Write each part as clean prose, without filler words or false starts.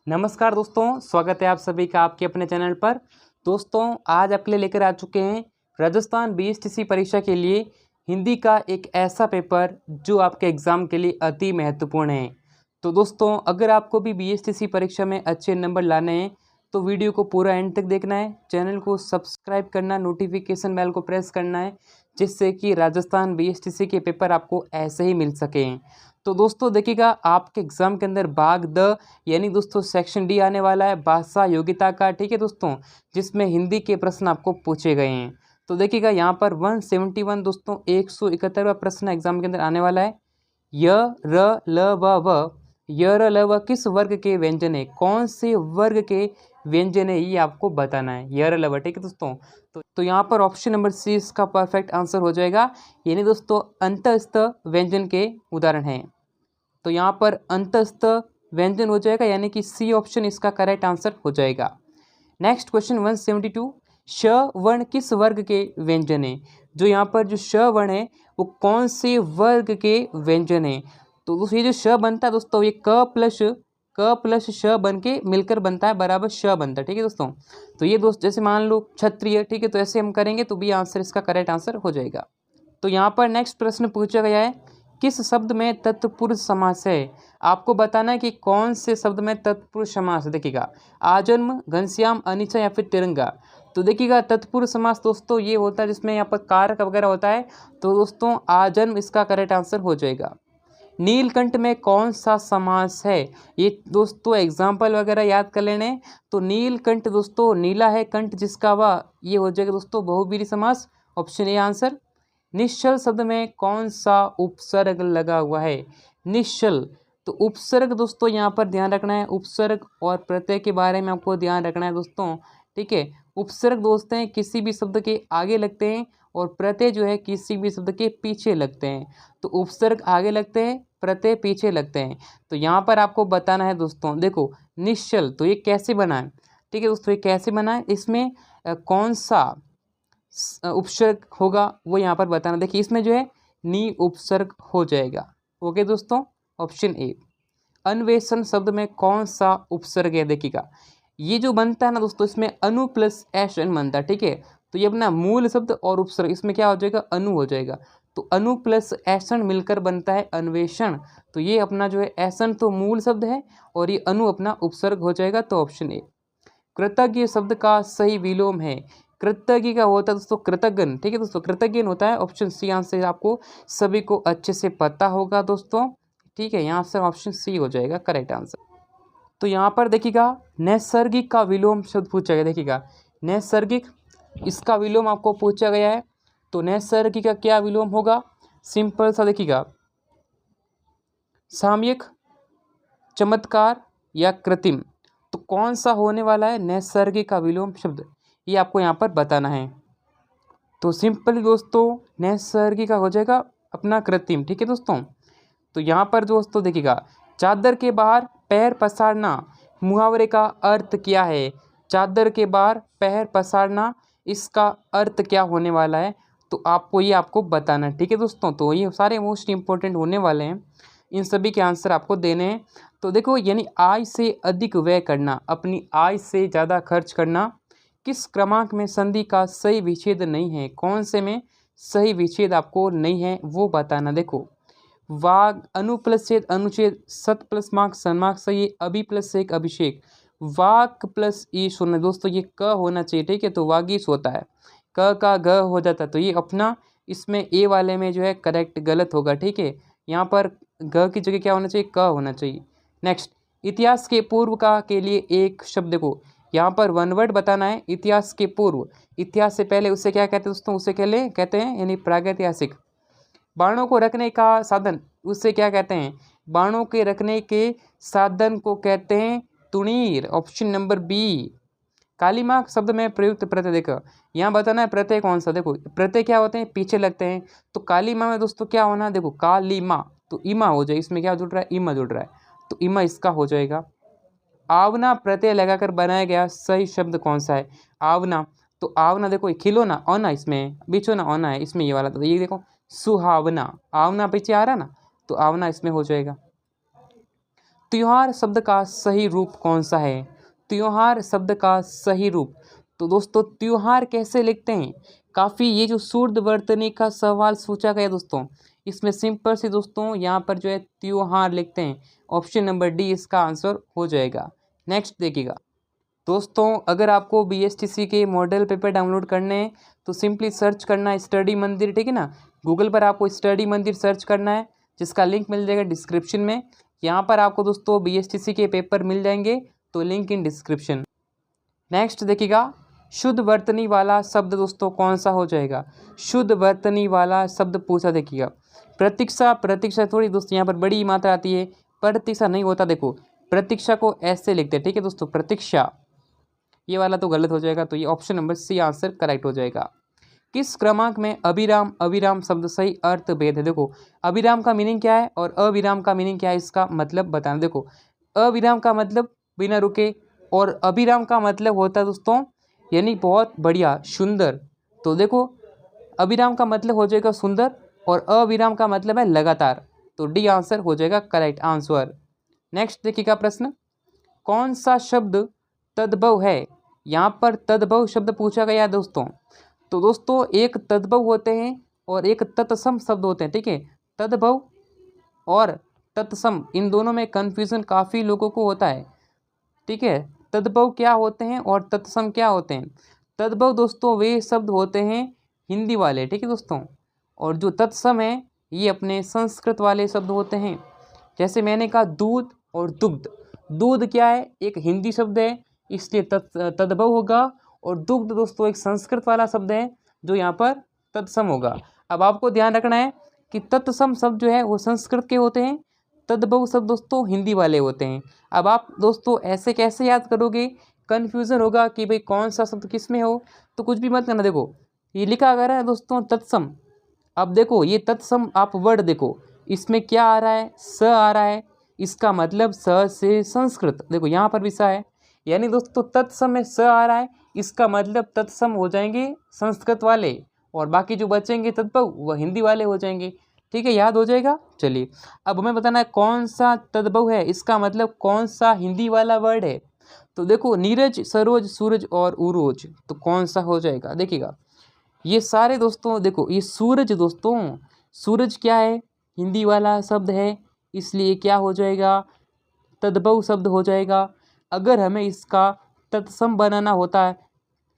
नमस्कार दोस्तों, स्वागत है आप सभी का आपके अपने चैनल पर। दोस्तों, आज आपके लिए लेकर आ चुके हैं राजस्थान बीएसटीसी परीक्षा के लिए हिंदी का एक ऐसा पेपर जो आपके एग्ज़ाम के लिए अति महत्वपूर्ण है। तो दोस्तों, अगर आपको भी बीएसटीसी परीक्षा में अच्छे नंबर लाने हैं तो वीडियो को पूरा एंड तक देखना है, चैनल को सब्सक्राइब करना, नोटिफिकेशन बेल को प्रेस करना है, जिससे कि राजस्थान बीएसटीसी के पेपर आपको ऐसे ही मिल सकें। तो दोस्तों देखिएगा, आपके एग्ज़ाम के अंदर भाग द यानी दोस्तों सेक्शन डी आने वाला है भाषा योग्यता का, ठीक है दोस्तों, जिसमें हिंदी के प्रश्न आपको पूछे गए हैं। तो देखिएगा यहाँ पर 171 दोस्तों 171वां प्रश्न एग्जाम के अंदर आने वाला है। य र ल व य र ल व किस वर्ग के व्यंजन है, कौन से वर्ग के व्यंजन है, ये आपको बताना है। य र ल व, ठीक है दोस्तों। तो यहाँ पर ऑप्शन नंबर सी इसका परफेक्ट आंसर हो जाएगा, यानी दोस्तों अंतस्थ व्यंजन के उदाहरण हैं। तो यहाँ पर अंतस्थ व्यंजन हो जाएगा, यानी कि सी ऑप्शन इसका करेक्ट आंसर हो जाएगा। नेक्स्ट क्वेश्चन 172, श वर्ण किस वर्ग के व्यंजन है। जो यहाँ पर जो श वर्ण है वो कौन से वर्ग के व्यंजन है। तो दोस्तों ये जो श बनता है दोस्तों, ये क प्लस श बन के मिलकर बनता है बराबर श बनता है, ठीक है दोस्तों। तो ये दोस्त जैसे मान लो क्षत्रिय, ठीक है, तो ऐसे हम करेंगे तो भी आंसर इसका करेक्ट आंसर हो जाएगा। तो यहाँ पर नेक्स्ट प्रश्न पूछा गया है, किस शब्द में तत्पुरुष समास है। आपको बताना है कि कौन से शब्द में तत्पुरुष समास है। देखिएगा, आजन्म, घनश्याम, अनिचा या फिर तिरंगा। तो देखिएगा तत्पुरुष समास दोस्तों ये होता है जिसमें यहाँ पर कारक वगैरह होता है, तो दोस्तों आजन्म इसका करेक्ट आंसर हो जाएगा। नीलकंठ में कौन सा समास है, ये दोस्तों एग्जाम्पल वगैरह याद कर लेने। तो नीलकंठ दोस्तों नीला है कंठ जिसका वह, ये हो जाएगा दोस्तों बहुव्रीहि समास, ऑप्शन ए आंसर। निश्चल शब्द में कौन सा उपसर्ग लगा हुआ है। निश्चल, तो उपसर्ग दोस्तों यहाँ पर ध्यान रखना है, उपसर्ग और प्रत्यय के बारे में आपको ध्यान रखना है दोस्तों, ठीक है। उपसर्ग दोस्तों किसी भी शब्द के आगे लगते हैं और प्रत्यय जो है किसी भी शब्द के पीछे लगते हैं। तो उपसर्ग आगे लगते हैं, प्रत्यय पीछे लगते हैं। तो यहाँ पर आपको बताना है दोस्तों, देखो निश्चल तो ये कैसे बना है, ठीक है दोस्तों, ये कैसे बना है, इसमें कौन सा उपसर्ग होगा वो यहाँ पर बताना। देखिए इसमें जो है नी उपसर्ग हो जाएगा। ओके दोस्तों, ऑप्शन ए। अन्वेषण शब्द में कौन सा उपसर्ग है। देखिएगा ये जो बनता है ना दोस्तों, इसमें अनु प्लस एशन बनता है, ठीक है। तो ये अपना मूल शब्द और उपसर्ग, इसमें क्या हो जाएगा, अनु हो जाएगा। तो अनु प्लस ऐसन मिलकर बनता है अन्वेषण। तो ये अपना जो है ऐसन तो मूल शब्द है और ये अनु अपना उपसर्ग हो जाएगा, तो ऑप्शन ए। कृतज्ञ शब्द का सही विलोम है। कृतज्ञ का होता है दोस्तों कृतज्ञ, ठीक है दोस्तों, कृतज्ञ होता है, ऑप्शन सी आंसर आपको सभी को अच्छे से पता होगा दोस्तों, ठीक है। यहाँ से ऑप्शन सी हो जाएगा करेक्ट आंसर। तो यहाँ पर देखिएगा नैसर्गिक का विलोम शब्द पूछा गया। देखिएगा नैसर्गिक, इसका विलोम आपको पूछा गया है। तो नैसर्गिक का क्या विलोम होगा, सिंपल सा देखिएगा, सामयिक, चमत्कार या कृत्रिम। तो कौन सा होने वाला है नैसर्गिक का विलोम शब्द, ये आपको यहाँ पर बताना है। तो सिंपली दोस्तों नैसर्गिक का हो जाएगा अपना कृत्रिम, ठीक है दोस्तों। तो यहाँ पर दोस्तों देखिएगा, चादर के बाहर पैर पसारना, मुहावरे का अर्थ क्या है। चादर के बाहर पैर पसारना, इसका अर्थ क्या होने वाला है, तो आपको ये आपको बताना है, ठीक है दोस्तों। तो ये सारे मोस्ट इंपॉर्टेंट होने वाले हैं, इन सभी के आंसर आपको देने हैं। तो देखो यानी आय से अधिक व्यय करना, अपनी आय से ज़्यादा खर्च करना। किस क्रमांक में संधि का सही विच्छेद नहीं है, कौन से में सही विच्छेद आपको नहीं है वो बताना। देखो वाग, अनु प्लस छेद अनुच्छेद, सत प्लस मार्क सन्मार्क सही, अभि प्लस एक अभिषेक, वाक प्लस ईश होना दोस्तों, ये क होना चाहिए, ठीक है। तो वागीश होता है, क का ग हो जाता है, तो ये अपना इसमें ए वाले में जो है करेक्ट गलत होगा, ठीक है। यहाँ पर ग की जगह क्या होना चाहिए, क होना चाहिए। नेक्स्ट, इतिहास के पूर्व का के लिए एक शब्द को, यहाँ पर वन वर्ड बताना है। इतिहास के पूर्व, इतिहास से पहले उसे क्या कहते हैं दोस्तों, उसे कहते हैं यानी प्रागैतिहासिक। बाणों को रखने का साधन, उससे क्या कहते हैं, बाणों के रखने के साधन को कहते हैं तुणीर, ऑप्शन नंबर बी। कालीमा शब्द में प्रयुक्त प्रत्यय, देखो यहाँ बताना है प्रत्यय कौन सा। देखो प्रत्यय क्या होते हैं, पीछे लगते हैं। तो कालीमा में दोस्तों क्या होना, देखो कालीमा, तो इमा हो जाए, इसमें क्या जुड़ रहा है, इमा जुड़ रहा है, तो इमा इसका हो जाएगा। आवना प्रत्यय लगाकर बनाया गया सही शब्द कौन सा है। आवना, तो आवना देखो खिलौना, औना इसमें बिछोना, औना है इसमें ये वाला, तो ये देखो सुहावना, आवना पीछे आ रहा ना, तो आवना इसमें हो जाएगा। त्योहार शब्द का सही रूप कौन सा है? त्योहार शब्द का सही रूप, तो दोस्तों त्योहार कैसे लिखते हैं? काफ़ी ये जो शुद्ध वर्तनी का सवाल पूछा गया दोस्तों, इसमें सिंपल से दोस्तों यहाँ पर जो है त्योहार लिखते हैं। ऑप्शन नंबर डी इसका आंसर हो जाएगा। नेक्स्ट देखिएगा दोस्तों, अगर आपको बीएसटीसी के मॉडल पेपर डाउनलोड करने हैं तो सिंपली सर्च करना है स्टडी मंदिर, ठीक है ना। गूगल पर आपको स्टडी मंदिर सर्च करना है, जिसका लिंक मिल जाएगा डिस्क्रिप्शन में। यहाँ पर आपको दोस्तों बीएसटीसी के पेपर मिल जाएंगे, तो लिंक इन डिस्क्रिप्शन। नेक्स्ट देखिएगा, शुद्ध वर्तनी वाला शब्द दोस्तों कौन सा हो जाएगा? शुद्ध वर्तनी वाला शब्द पूछा, देखिएगा। प्रतीक्षा, प्रतीक्षा थोड़ी दोस्तों यहाँ पर बड़ी मात्रा आती है, प्रतीक्षा नहीं होता। देखो प्रतीक्षा को ऐसे लिखते हैं, ठीक है दोस्तों, प्रतीक्षा, ये वाला तो गलत हो जाएगा। तो ये option number C answer correct हो जाएगा। किस क्रमांक में अभिराम अविराम शब्द सही अर्थ भेद है? देखो अभिराम का मीनिंग क्या है और अविराम का मीनिंग क्या है, इसका मतलब बताना। देखो अविराम का मतलब बिना रुके, और अभिराम का मतलब होता है दोस्तों यानी बहुत बढ़िया, सुंदर। तो देखो अभिराम का मतलब हो जाएगा सुंदर, और अविराम का मतलब है लगातार। तो डी आंसर हो जाएगा करेक्ट आंसर। नेक्स्ट देखिएगा प्रश्न, कौन सा शब्द तद्भव है? यहाँ पर तद्भव शब्द पूछा गया है दोस्तों। तो दोस्तों एक तद्भव होते हैं और एक तत्सम शब्द होते हैं, ठीक है। तद्भव और तत्सम, इन दोनों में कन्फ्यूज़न काफ़ी लोगों को होता है, ठीक है। तद्भव क्या होते हैं और तत्सम क्या होते हैं? तद्भव दोस्तों वे शब्द होते हैं हिंदी वाले, ठीक है दोस्तों, और जो तत्सम है ये अपने संस्कृत वाले शब्द होते हैं। जैसे मैंने कहा दूध और दुग्ध, दूध क्या है, एक हिंदी शब्द है, इसलिए तद्भव होगा, और दुग्ध दोस्तों एक संस्कृत वाला शब्द है, जो यहाँ पर तत्सम होगा। अब आपको ध्यान रखना है कि तत्सम शब्द जो है वो संस्कृत के होते हैं, तद्भव शब्द दोस्तों हिंदी वाले होते हैं। अब आप दोस्तों ऐसे कैसे याद करोगे, कन्फ्यूज़न होगा कि भाई कौन सा शब्द किस में हो, तो कुछ भी मत करना। देखो ये लिखा गया है दोस्तों तत्सम। अब देखो ये तत्सम, आप वर्ड देखो इसमें क्या आ रहा है, स आ रहा है, इसका मतलब स से संस्कृत। देखो यहाँ पर भी स है, यानी दोस्तों तत्सम में स आ रहा है, इसका मतलब तत्सम हो जाएंगे संस्कृत वाले, और बाकी जो बचेंगे तद्भव वह हिंदी वाले हो जाएंगे, ठीक है। याद हो जाएगा। चलिए अब हमें बताना है कौन सा तद्भव है, इसका मतलब कौन सा हिंदी वाला वर्ड है। तो देखो नीरज, सरोज, सूरज और उरोज, तो कौन सा हो जाएगा? देखिएगा ये सारे दोस्तों, देखो ये सूरज दोस्तों, सूरज क्या है, हिंदी वाला शब्द है, इसलिए क्या हो जाएगा, तद्भव शब्द हो जाएगा। अगर हमें इसका तत्सम बनाना होता है,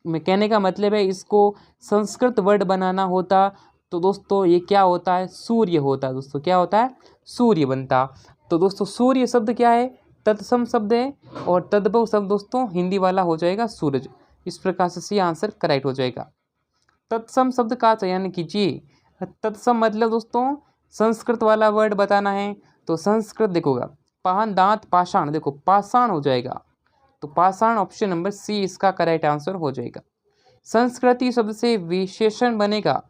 मैं कहने का मतलब है इसको संस्कृत वर्ड बनाना होता, तो दोस्तों ये क्या होता है, सूर्य होता है दोस्तों। क्या होता है? सूर्य बनता। तो दोस्तों सूर्य शब्द क्या है, तत्सम शब्द है, और तद्भव शब्द दोस्तों हिंदी वाला हो जाएगा सूरज। इस प्रकार से सी आंसर करेक्ट हो जाएगा। तत्सम शब्द का चयन कीजिए। तत्सम मतलब दोस्तों संस्कृत वाला वर्ड बताना है, तो संस्कृत देखोगा पाहन, दांत, पाषाण, देखो पाषाण हो जाएगा, तो पाषाण ऑप्शन नंबर सी इसका करेक्ट आंसर हो जाएगा। संस्कृति शब्द से विशेषण बनेगा,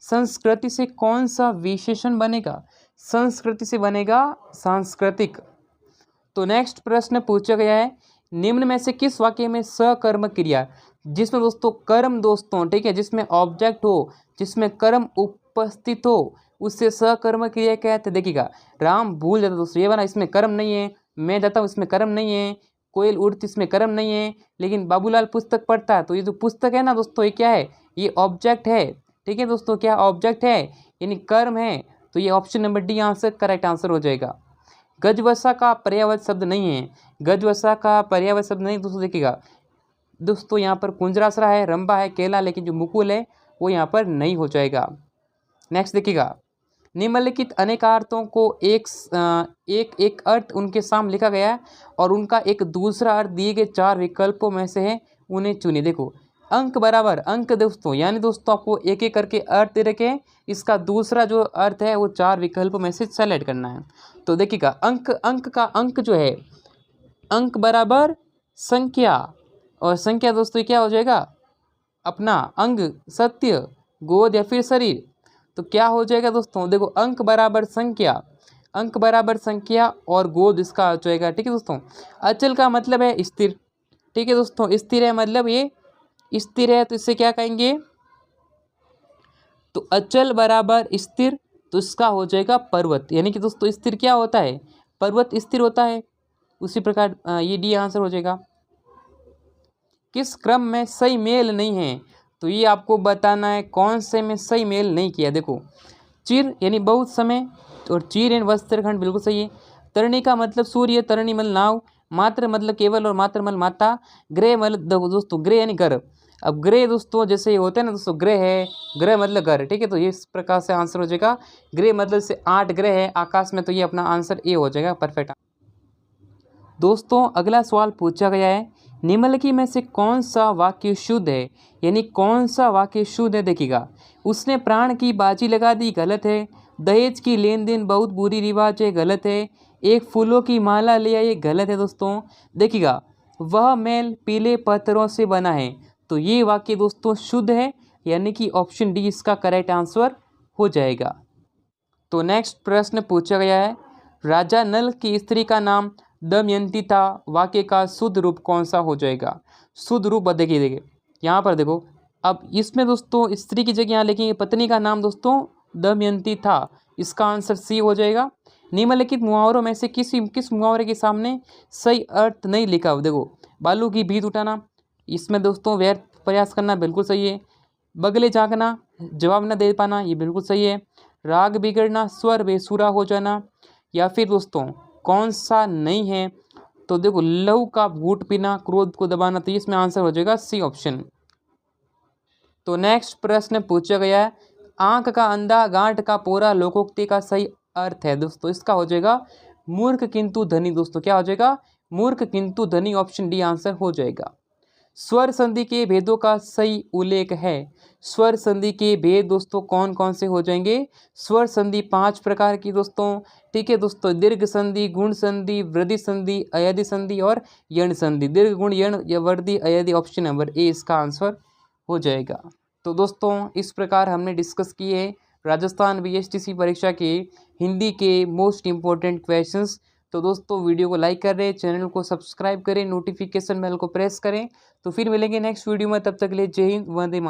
संस्कृति से कौन सा विशेषण बनेगा? संस्कृति से बनेगा सांस्कृतिक। तो नेक्स्ट प्रश्न पूछा गया है, निम्न में से किस वाक्य में सकर्म क्रिया, जिसमें दोस्तों कर्म दोस्तों, ठीक है, जिसमें ऑब्जेक्ट हो, जिसमें कर्म उपस्थित हो, उससे सकर्म क्रिया कहते हैं। देखिएगा राम भूल जाता दोस्तों, ये वाला इसमें कर्म नहीं है, मैं जाता हूँ इसमें कर्म नहीं है, कोयल उड़ती इसमें कर्म नहीं है, लेकिन बाबूलाल पुस्तक पढ़ता है, तो ये जो पुस्तक है ना दोस्तों, ये क्या है, ये ऑब्जेक्ट है, ठीक है दोस्तों, क्या ऑब्जेक्ट है यानी कर्म है। तो ये option number D answer correct answer हो जाएगा। गजवसा का पर्यायवाची शब्द नहीं है, गजवसा का पर्यायवाची शब्द नहीं दोस्तों। देखिएगा दोस्तों यहाँ पर कुंजरासरा है, रंबा है, केला, लेकिन जो मुकुल है वो यहाँ पर नहीं हो जाएगा। नेक्स्ट देखिएगा, निम्नलिखित अनेकार्थों को एक अर्थ उनके सामने लिखा गया है, और उनका एक दूसरा अर्थ दिए गए चार विकल्पों में से है, उन्हें चुनिए। देखो अंक बराबर अंक दोस्तों, यानी दोस्तों आपको एक एक करके अर्थ दे रखे हैं, इसका दूसरा जो अर्थ है वो चार विकल्पों में से सेलेक्ट करना है। तो देखिएगा अंक, अंक का अंक जो है, अंक बराबर संख्या, और संख्या दोस्तों क्या हो जाएगा, अपना अंग, सत्य, गोद या फिर शरीर। तो क्या हो जाएगा दोस्तों, देखो अंक बराबर संख्या, अंक बराबर संख्या, और गोद इसका हो जाएगा, ठीक है दोस्तों। अचल का मतलब है स्थिर, ठीक है दोस्तों, स्थिर है मतलब ये स्थिर है, तो इससे क्या कहेंगे, तो अचल बराबर स्थिर, तो इसका हो जाएगा पर्वत। यानी कि दोस्तों स्थिर क्या होता है, पर्वत स्थिर होता है, उसी प्रकार ये डी आंसर हो जाएगा। किस क्रम में सही मेल नहीं है, तो ये आपको बताना है कौन से में सही मेल नहीं किया। देखो चिर यानी बहुत समय, और चीर एंड वस्त्रखंड बिल्कुल सही है। तरणी का मतलब सूर्य, तरणी मतलब नाव, मात्र मतलब केवल और मात्र मतलब माता, ग्रह मतलब दोस्तों ग्रह यानी घर। अब ग्रह दोस्तों जैसे ये होते हैं ना दोस्तों, ग्रह है, ग्रह मतलब घर, ठीक है। तो ये इस प्रकार से आंसर हो जाएगा। ग्रह मतलब से 8 ग्रह है आकाश में, तो ये अपना आंसर ए हो जाएगा, परफेक्ट। दोस्तों अगला सवाल पूछा गया है, निम्नलिखित में से कौन सा वाक्य शुद्ध है, यानी कौन सा वाक्य शुद्ध है। देखिएगा, उसने प्राण की बाजी लगा दी, गलत है। दहेज की लेन देन बहुत बुरी रिवाज है, गलत है। एक फूलों की माला ले आई, गलत है दोस्तों। देखिएगा, वह महल पीले पत्थरों से बना है, तो ये वाक्य दोस्तों शुद्ध है, यानी कि ऑप्शन डी इसका करेक्ट आंसर हो जाएगा। तो नेक्स्ट प्रश्न पूछा गया है, राजा नल की स्त्री का नाम दमयंती था, वाक्य का शुद्ध रूप कौन सा हो जाएगा। शुद्ध रूप देखिए यहाँ पर देखो, अब इसमें दोस्तों स्त्री की जगह यहाँ लिखेंगे पत्नी का नाम दोस्तों दमयंती था, इसका आंसर सी हो जाएगा। निम्नलिखित मुहावरों में से किस मुहावरे के सामने सही अर्थ नहीं लिखा हो। देखो, बालू की भीत उठाना, इसमें दोस्तों व्यर्थ प्रयास करना बिल्कुल सही है। बगले झाँकना, जवाब न दे पाना, ये बिल्कुल सही है। राग बिगड़ना, स्वर बेसुरा हो जाना, या फिर दोस्तों कौन सा नहीं है, तो देखो लहू का घूंट पीना, क्रोध को दबाना, तो इसमें आंसर हो जाएगा सी ऑप्शन। तो नेक्स्ट प्रश्न पूछा गया है, आंख का अंधा गांठ का पोरा लोकोक्ति का सही अर्थ है दोस्तों, इसका हो जाएगा मूर्ख किंतु धनी। दोस्तों क्या हो जाएगा, मूर्ख किंतु धनी, ऑप्शन डी आंसर हो जाएगा। स्वर संधि के भेदों का सही उल्लेख है। स्वर संधि के भेद दोस्तों कौन कौन से हो जाएंगे। स्वर संधि 5 प्रकार की दोस्तों, ठीक है दोस्तों, दीर्घ संधि, गुण संधि, वृद्धि संधि, अयधि संधि और यण संधि। दीर्घ, गुण, यण या वृद्धि, अयधि, ऑप्शन नंबर ए इसका आंसर हो जाएगा। तो दोस्तों इस प्रकार हमने डिस्कस किए राजस्थान बीएसटीसी परीक्षा के हिंदी के मोस्ट इम्पोर्टेंट क्वेश्चंस। तो दोस्तों वीडियो को लाइक करें, चैनल को सब्सक्राइब करें, नोटिफिकेशन बेल को प्रेस करें। तो फिर मिलेंगे नेक्स्ट वीडियो में, तब तक के लिए जय हिंद, वंदे मातरम।